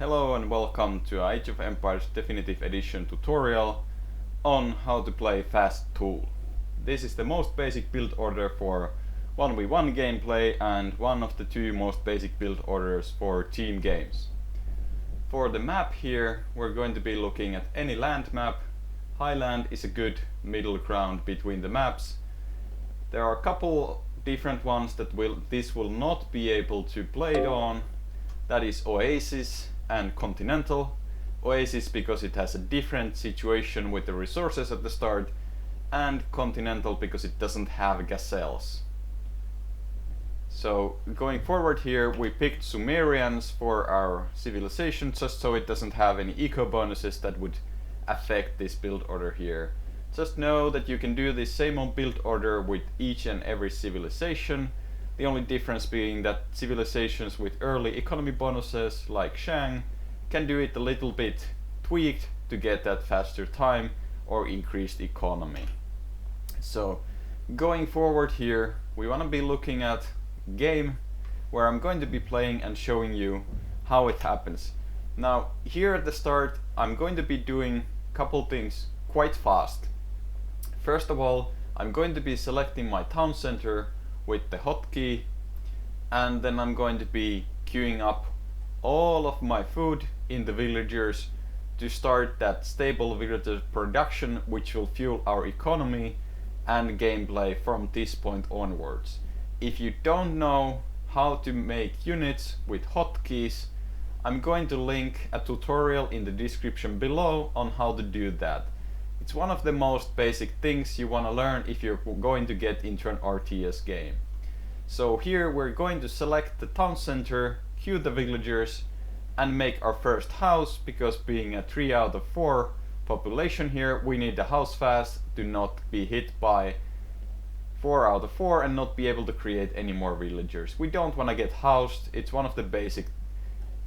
Hello and welcome to Age of Empires Definitive Edition tutorial on how to play Fast Tool. This is the most basic build order for 1v1 gameplay and one of the two most basic build orders for team games. For the map here, we're going to be looking at any land map. Highland is a good middle ground between the maps. There are a couple different ones that this will not be able to play it on. That is Oasis and Continental. Oasis because it has a different situation with the resources at the start, and Continental because it doesn't have gazelles. So going forward here, we picked Sumerians for our civilization just so it doesn't have any eco bonuses that would affect this build order here. Just know that you can do this same old build order with each and every civilization. The only difference being that civilizations with early economy bonuses like Shang can do it a little bit tweaked to get that faster time or increased economy. So going forward here, we want to be looking at game where I'm going to be playing and showing you how it happens. Now here at the start I'm going to be doing a couple things quite fast. First of all, I'm going to be selecting my town center with the hotkey, and then I'm going to be queuing up all of my food in the villagers to start that stable villager production, which will fuel our economy and gameplay from this point onwards. If you don't know how to make units with hotkeys, I'm going to link a tutorial in the description below on how to do that. It's one of the most basic things you want to learn if you're going to get into an RTS game. So here we're going to select the town center, queue the villagers, and make our first house, because being a 3 out of 4 population here, we need the house fast to not be hit by 4 out of 4 and not be able to create any more villagers. We don't want to get housed, it's one of the basic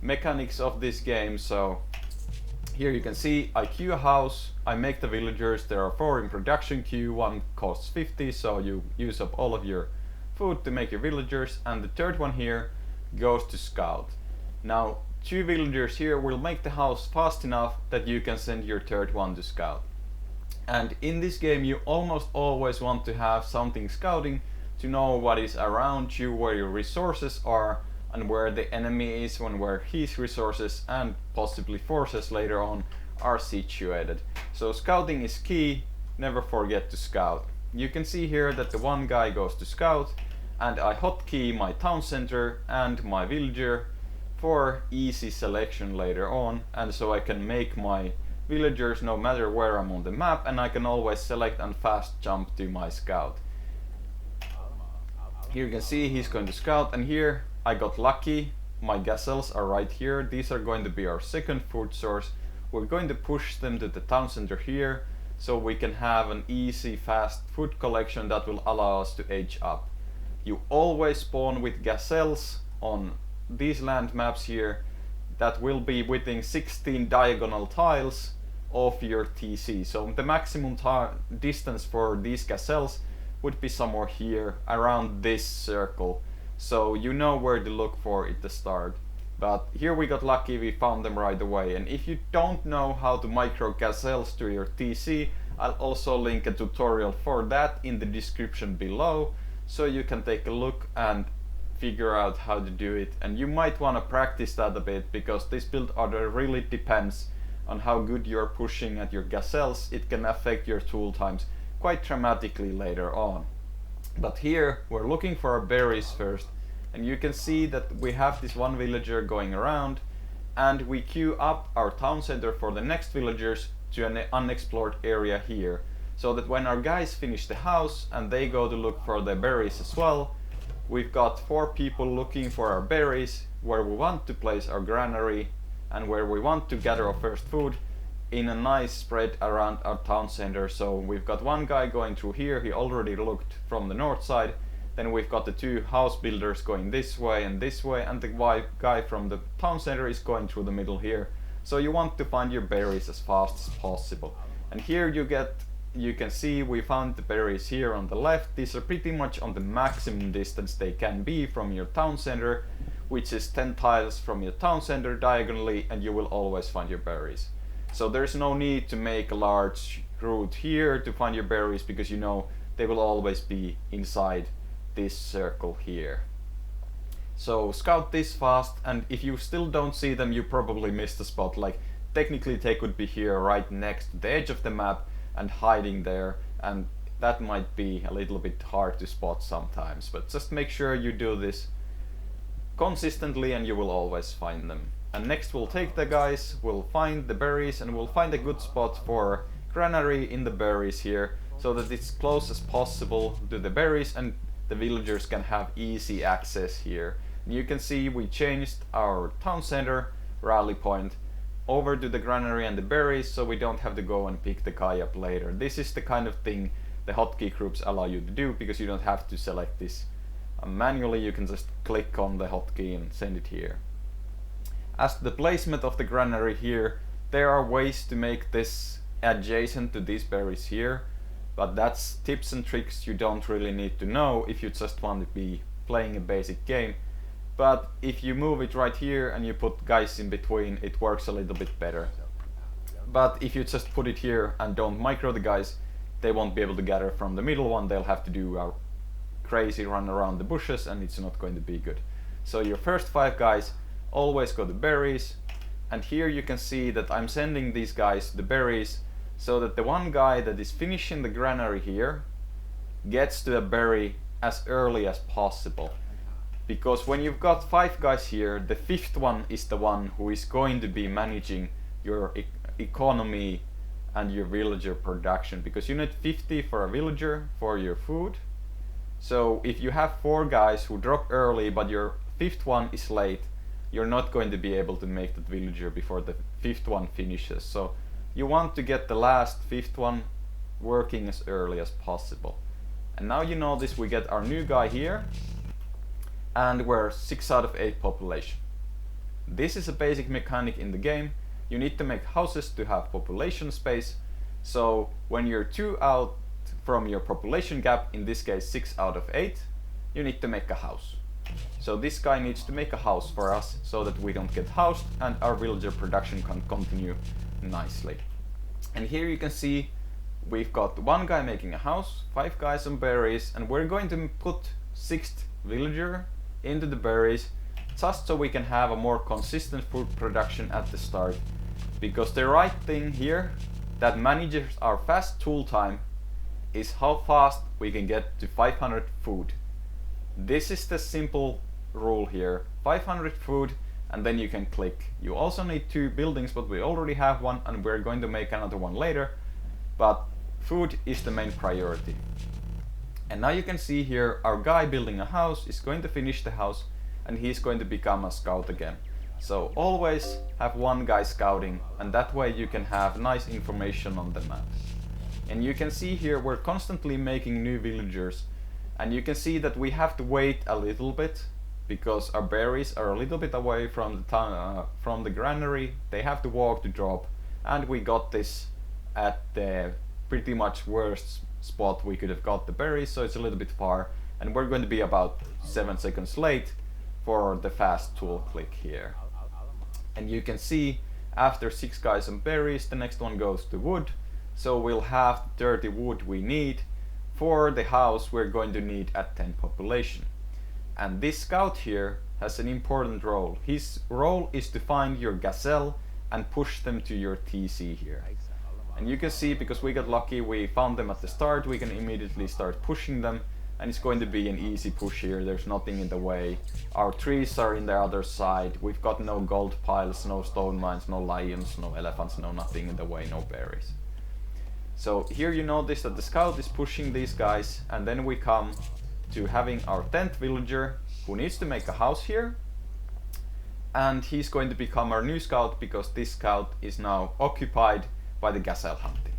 mechanics of this game. So here you can see I queue a house, I make the villagers, there are 4 in production queue, 1 costs 50, so you use up all of your food to make your villagers, and the third one here goes to scout. Now 2 villagers here will make the house fast enough that you can send your third one to scout. And in this game you almost always want to have something scouting to know what is around you, where your resources are, and where the enemy is, and where his resources and possibly forces later on are situated. So scouting is key, never forget to scout. You can see here that the one guy goes to scout, and I hotkey my town center and my villager for easy selection later on, and so I can make my villagers no matter where I'm on the map, and I can always select and fast jump to my scout. Here you can see he's going to scout, and here I got lucky. My gazelles are right here. These are going to be our second food source. We're going to push them to the town center here so we can have an easy fast food collection that will allow us to age up. You always spawn with gazelles on these land maps here that will be within 16 diagonal tiles of your TC. So the maximum distance for these gazelles would be somewhere here around this circle. So you know where to look for at the start. But here we got lucky, we found them right away. And if you don't know how to micro gazelles to your TC, I'll also link a tutorial for that in the description below, so you can take a look and figure out how to do it. And you might want to practice that a bit, because this build order really depends on how good you're pushing at your gazelles. It can affect your tool times quite dramatically later on. But here we're looking for our berries first, and you can see that we have this one villager going around, and we queue up our town center for the next villagers to an unexplored area here, so that when our guys finish the house and they go to look for the berries as well, we've got 4 people looking for our berries, where we want to place our granary and where we want to gather our first food in a nice spread around our town center. So we've got one guy going through here, he already looked from the north side, then we've got the 2 house builders going this way, and the guy from the town center is going through the middle here. So you want to find your berries as fast as possible. And here you can see we found the berries here on the left. These are pretty much on the maximum distance they can be from your town center. which is 10 tiles from your town center diagonally, and you will always find your berries. So there's no need to make a large route here to find your berries, because you know they will always be inside this circle here. So scout this fast, and if you still don't see them, you probably missed a spot. Like, technically they could be here right next to the edge of the map and hiding there, and that might be a little bit hard to spot sometimes, but just make sure you do this consistently and you will always find them. And next we'll take the guys, we'll find the berries, and we'll find a good spot for granary in the berries here, so that it's close as possible to the berries and the villagers can have easy access here. And you can see we changed our town center rally point over to the granary and the berries, so we don't have to go and pick the guy up later. This is the kind of thing the hotkey groups allow you to do, because you don't have to select this manually. You can just click on the hotkey and send it here. As to the placement of the granary here, there are ways to make this adjacent to these berries here, but that's tips and tricks you don't really need to know if you just want to be playing a basic game. But if you move it right here and you put guys in between, it works a little bit better. But if you just put it here and don't micro the guys, they won't be able to gather from the middle one. They'll have to do a crazy run around the bushes, and it's not going to be good. So your first 5 guys always go to berries, and here you can see that I'm sending these guys the berries so that the one guy that is finishing the granary here gets to a berry as early as possible. Because when you've got 5 guys here, the 5th one is the one who is going to be managing your economy and your villager production, because you need 50 for a villager for your food. So if you have 4 guys who drop early but your 5th one is late, you're not going to be able to make that villager before the 5th one finishes. So you want to get the last 5th one working as early as possible. And now you notice we get our new guy here, and we're 6 out of 8 population. This is a basic mechanic in the game. You need to make houses to have population space. So when you're 2 out from your population gap, in this case 6 out of 8, you need to make a house. So this guy needs to make a house for us so that we don't get housed and our villager production can continue nicely. And here you can see we've got 1 guy making a house, 5 guys on berries, and we're going to put 6th villager into the berries just so we can have a more consistent food production at the start. Because the right thing here that manages our fast tool time is how fast we can get to 500 food. This is the simple rule here: 500 food, and then you can click. You also need 2 buildings, but we already have 1 and we're going to make another one later, but food is the main priority. And now you can see here our guy building a house is going to finish the house, and he's going to become a scout again. So always have 1 guy scouting, and that way you can have nice information on the map. And you can see here we're constantly making new villagers, and you can see that we have to wait a little bit because our berries are a little bit away from the town, from the granary. They have to walk to drop, and we got this at the pretty much worst spot we could have got the berries, so it's a little bit far, and we're going to be about 7 seconds late for the fast tool click here. And you can see after 6 guys on berries, the next one goes to wood, so we'll have the 30 wood we need for the house we're going to need at 10 population. And this scout here has an important role. His role is to find your Gazelle and push them to your TC here. And you can see, because we got lucky, we found them at the start, we can immediately start pushing them, and it's going to be an easy push here. There's nothing in the way. Our trees are in the other side. We've got no gold piles, no stone mines, no lions, no elephants, no nothing in the way, no berries. So here you notice that the scout is pushing these guys, and then we come to having our 10th villager who needs to make a house here, and he's going to become our new scout because this scout is now occupied by the Gazelle hunting.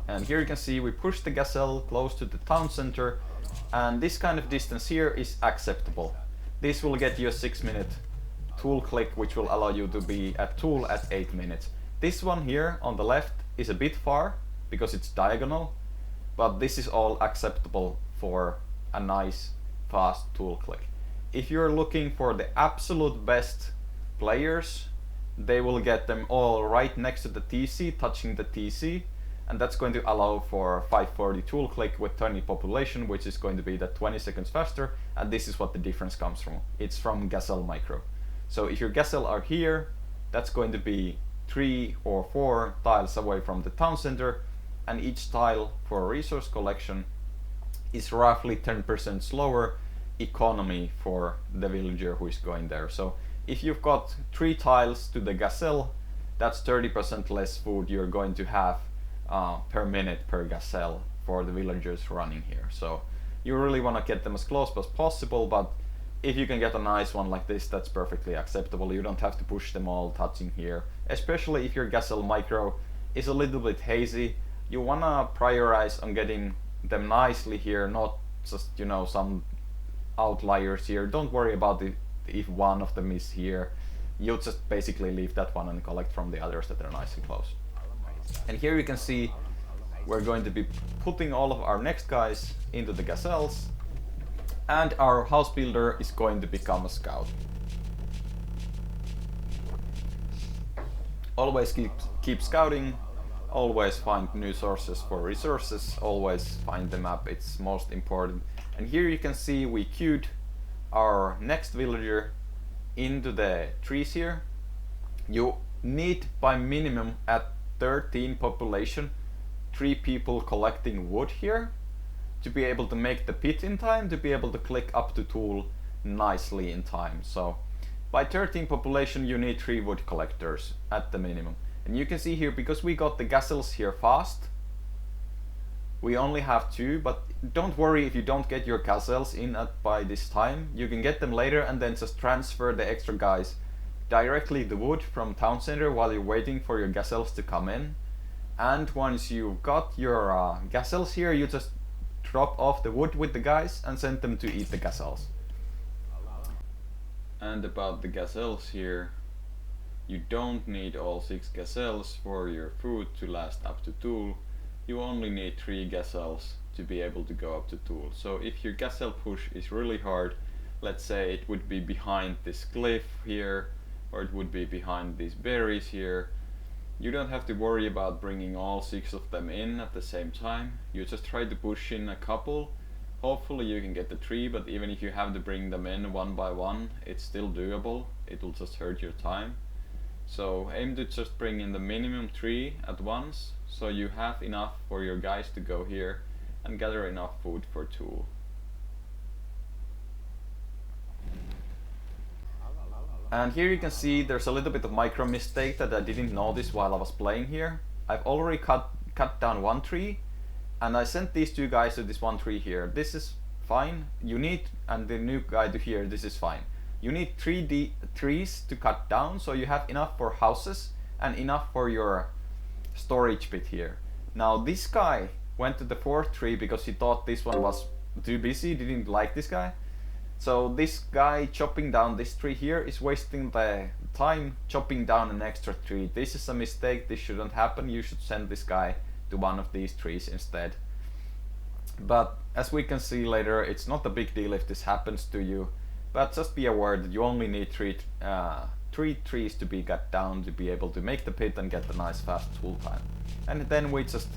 And here you can see we push the Gazelle close to the town center, and this kind of distance here is acceptable. This will get you a 6-minute tool click, which will allow you to be at tool at 8 minutes. This one here on the left is a bit far because it's diagonal, but this is all acceptable for a nice fast tool click. if you're looking for the absolute best players, they will get them all right next to the TC, touching the TC, and that's going to allow for 540 tool click with 20 population, which is going to be that 20 seconds faster, and this is what the difference comes from. It's from Gazelle micro. So if your Gazelle are here, that's going to be 3 or 4 tiles away from the town center, and each tile for resource collection is roughly 10% slower economy for the villager who is going there. So if you've got 3 tiles to the Gazelle, that's 30% less food you're going to have per minute per Gazelle for the villagers running here. So you really want to get them as close as possible, but if you can get a nice one like this, that's perfectly acceptable. You don't have to push them all touching here, especially if your Gazelle micro is a little bit hazy. You want to prioritize on getting them nicely here, not just, you know, some outliers here. Don't worry about it if one of them is here. You'll just basically leave that one and collect from the others that are nice and close. And here you can see we're going to be putting all of our next guys into the Gazelles, and our house builder is going to become a scout. Always keep scouting, always find new sources for resources, always find the map, it's most important. And here you can see we queued our next villager into the trees here. You need by minimum at 13 population 3 people collecting wood here to be able to make the pit in time, to be able to click up to tool nicely in time. So by 13 population you need 3 wood collectors at the minimum. And you can see here, because we got the Gazelles here fast, we only have 2, but don't worry if you don't get your Gazelles in by this time. You can get them later and then just transfer the extra guys directly the wood from town center while you're waiting for your Gazelles to come in. And once you've got your Gazelles here, you just drop off the wood with the guys and send them to eat the Gazelles. And about the Gazelles here, you don't need all 6 Gazelles for your food to last up to tool. You only need 3 Gazelles to be able to go up to tool. So if your Gazelle push is really hard, let's say it would be behind this cliff here, or it would be behind these berries here, you don't have to worry about bringing all 6 of them in at the same time. You just try to push in a couple. Hopefully you can get the 3, but even if you have to bring them in one by one, it's still doable. It'll just hurt your time. So aim to just bring in the minimum 3 at once, so you have enough for your guys to go here and gather enough food for tool. And here you can see there's a little bit of micro mistake that I didn't notice while I was playing here. I've already cut down 1 tree, and I sent these 2 guys to this 1 tree here. This is fine. You need, and the new guy to here, this is fine. You need 3 trees to cut down, so you have enough for houses and enough for your storage pit here. Now this guy went to the 4th tree because he thought this one was too busy, didn't like this guy. So this guy chopping down this tree here is wasting the time chopping down an extra tree. This is a mistake, this shouldn't happen. You should send this guy to one of these trees instead. But as we can see later, it's not a big deal if this happens to you. But just be aware that you only need 3 trees to be cut down to be able to make the pit and get the nice fast tool time. And then we just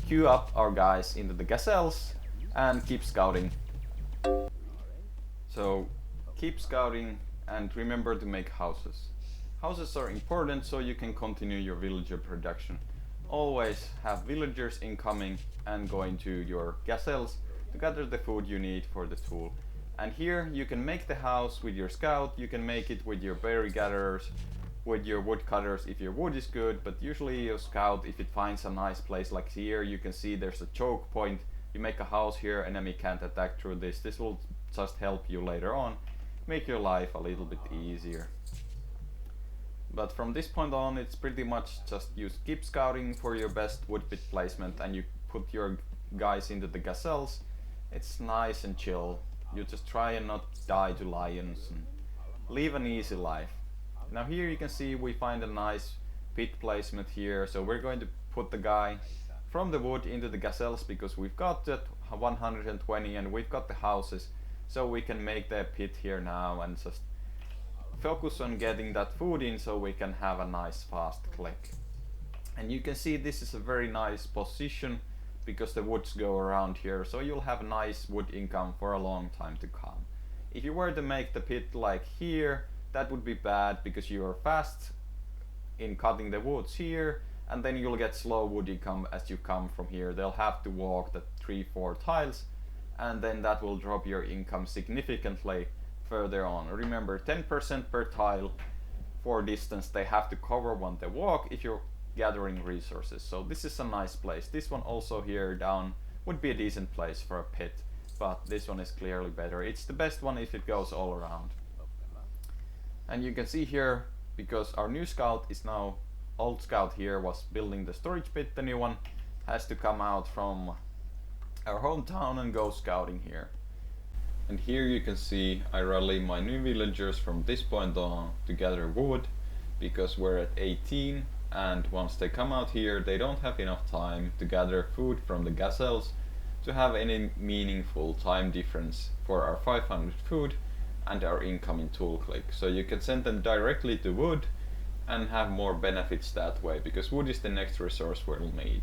queue up our guys into the Gazelles and keep scouting. So keep scouting and remember to make houses. Houses are important so you can continue your villager production. Always have villagers incoming and going to your Gazelles to gather the food you need for the tool. And here you can make the house with your scout, you can make it with your berry gatherers, with your wood cutters if your wood is good, but usually your scout, if it finds a nice place like here, you can see there's a choke point. You make a house here, enemy can't attack through this. This will just help you later on, make your life a little bit easier. But from this point on, it's pretty much just you keep scouting for your best wood pit placement and you put your guys into the Gazelles. It's nice and chill. You just try and not die to lions and live an easy life. Now here you can see we find a nice pit placement here, so we're going to put the guy from the wood into the Gazelles because we've got that 120 and we've got the houses. so we can make the pit here now and just focus on getting that food in so we can have a nice fast click. And you can see this is a very nice position because the woods go around here, so you'll have nice wood income for a long time to come. If you were to make the pit like here, that would be bad because you are fast in cutting the woods here, and then you'll get slow wood income as you come from here. They'll have to walk the 3-4 tiles, and then that will drop your income significantly further on. Remember, 10% per tile for distance they have to cover when they walk if you're gathering resources. So this is a nice place. This one also here down would be a decent place for a pit, but this one is clearly better. It's the best one if it goes all around. And you can see here, because our new scout is now, old scout here was building the storage pit, the new one has to come out from our hometown and go scouting here. And here you can see I rally my new villagers from this point on to gather wood, because we're at 18, and once they come out here they don't have enough time to gather food from the gazelles to have any meaningful time difference for our 500 food and our incoming tool click. So you can send them directly to wood and have more benefits that way, because wood is the next resource we'll need.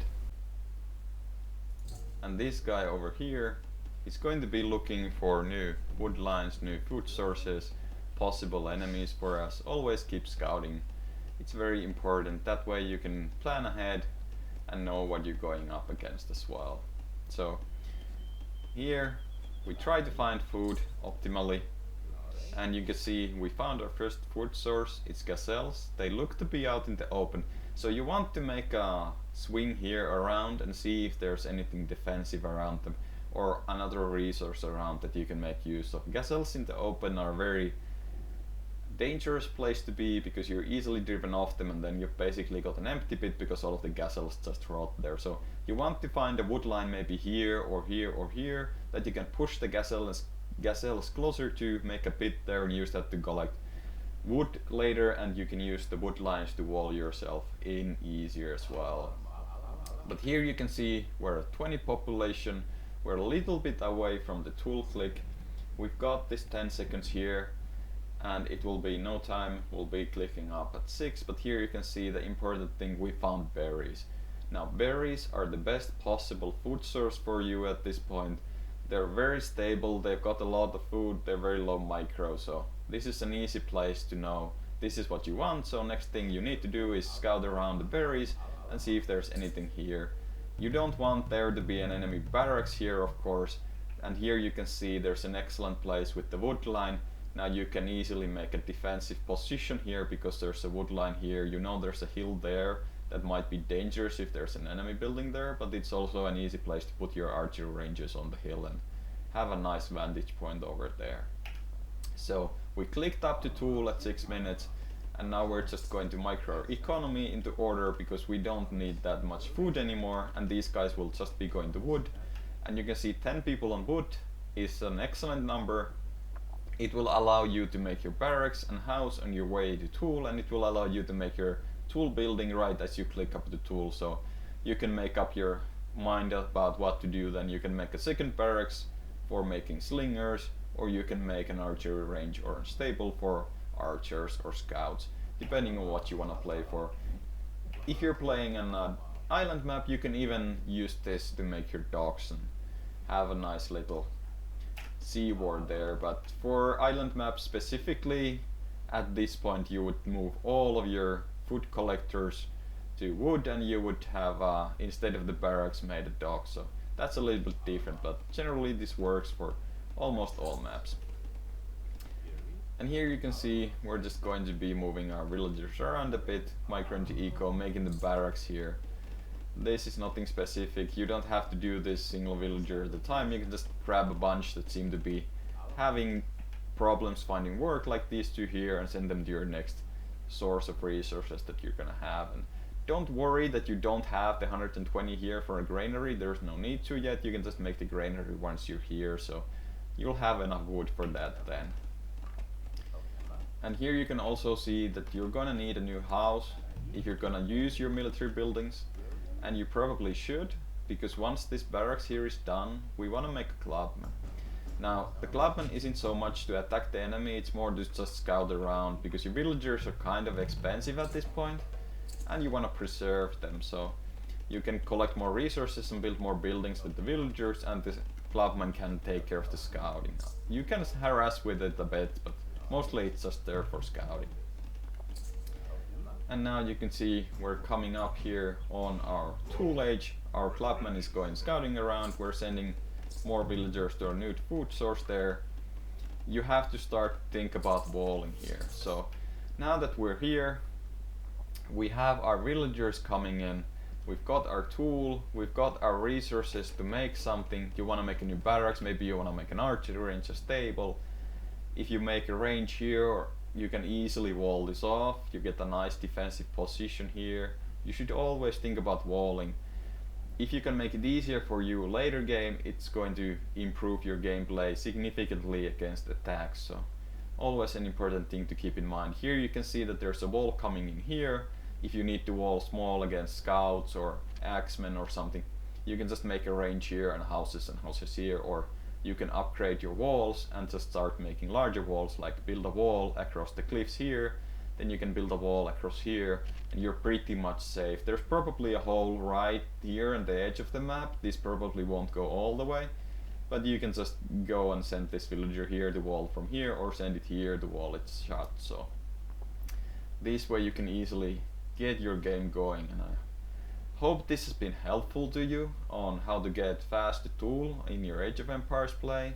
And this guy over here is going to be looking for new wood lines, new food sources, possible enemies for us. Always keep scouting. It's very important. That way you can plan ahead and know what you're going up against as well. So here we try to find food optimally, and you can see we found our first food source. It's gazelles. They look to be out in the open, so you want to make a swing here around and see if there's anything defensive around them or another resource around that you can make use of. Gazelles in the open are a very dangerous place to be because you're easily driven off them, and then you've basically got an empty pit because all of the gazelles just rot there. So you want to find a wood line maybe here or here or here that you can push the gazelles closer to, make a pit there and use that to collect wood later, and you can use the wood lines to wall yourself in easier as well. But here you can see we're at 20 population. We're a little bit away from the tool click. We've got this 10 seconds here, and it will be no time, we'll be clicking up at 6, but here you can see the important thing, we found berries. Now berries are the best possible food source for you at this point. They're very stable, they've got a lot of food, they're very low micro, so this is an easy place to know this is what you want. So next thing you need to do is scout around the berries and see if there's anything here. You don't want there to be an enemy barracks here, of course, and here you can see there's an excellent place with the wood line. Now you can easily make a defensive position here because there's a wood line here. You know there's a hill there that might be dangerous if there's an enemy building there, but it's also an easy place to put your archery ranges on the hill and have a nice vantage point over there. So we clicked up to tool at 6 minutes, and now we're just going to micro our economy into order because we don't need that much food anymore, and these guys will just be going to wood. And you can see 10 people on wood is an excellent number. It will allow you to make your barracks and house on your way to tool, and it will allow you to make your tool building right as you click up the tool. So you can make up your mind about what to do. Then you can make a second barracks for making slingers, or you can make an archery range or a stable for archers or scouts, depending on what you want to play for. If you're playing an island map, you can even use this to make your docks and have a nice little seaward there. But for island maps specifically, at this point you would move all of your food collectors to wood, and you would have instead of the barracks made a dock. So that's a little bit different, but generally this works for almost all maps. And here you can see we're just going to be moving our villagers around a bit, micro into eco, making the barracks here. This is nothing specific, you don't have to do this single villager at a time. You can just grab a bunch that seem to be having problems finding work, like these two here, and send them to your next source of resources that you're gonna have. And don't worry that you don't have the 120 here for a granary, there's no need to yet. You can just make the granary once you're here, so you'll have enough wood for that then. And here you can also see that you're gonna need a new house if you're gonna use your military buildings, and you probably should, because once this barracks here is done, we wanna make a club. Now, the clubman isn't so much to attack the enemy, it's more to just scout around, because your villagers are kind of expensive at this point, and you want to preserve them, so you can collect more resources and build more buildings with the villagers, and the clubman can take care of the scouting. You can harass with it a bit, but mostly it's just there for scouting. And now you can see we're coming up here on our tool age. Our clubman is going scouting around, we're sending more villagers to our new food source there. You have to start think about walling here. So now that we're here, we have our villagers coming in, we've got our tool, we've got our resources to make something. You want to make a new barracks, maybe you want to make an archery range, a stable. If you make a range here, you can easily wall this off, you get a nice defensive position here. You should always think about walling. If you can make it easier for you later game, it's going to improve your gameplay significantly against attacks. So always an important thing to keep in mind. Here you can see that there's a wall coming in here. If you need to wall small against scouts or axemen or something, you can just make a range here and houses here, or you can upgrade your walls and just start making larger walls, like build a wall across the cliffs here, then you can build a wall across here, and you're pretty much safe. There's probably a hole right here on the edge of the map. This probably won't go all the way, but you can just go and send this villager here, the wall from here, or send it here, the wall it's shut. So this way you can easily get your game going, and I hope this has been helpful to you on how to get fast the tool in your Age of Empires play.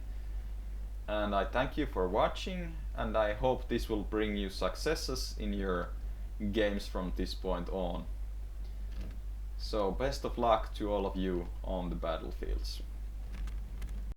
And I thank you for watching, and I hope this will bring you successes in your games from this point on. So best of luck to all of you on the battlefields.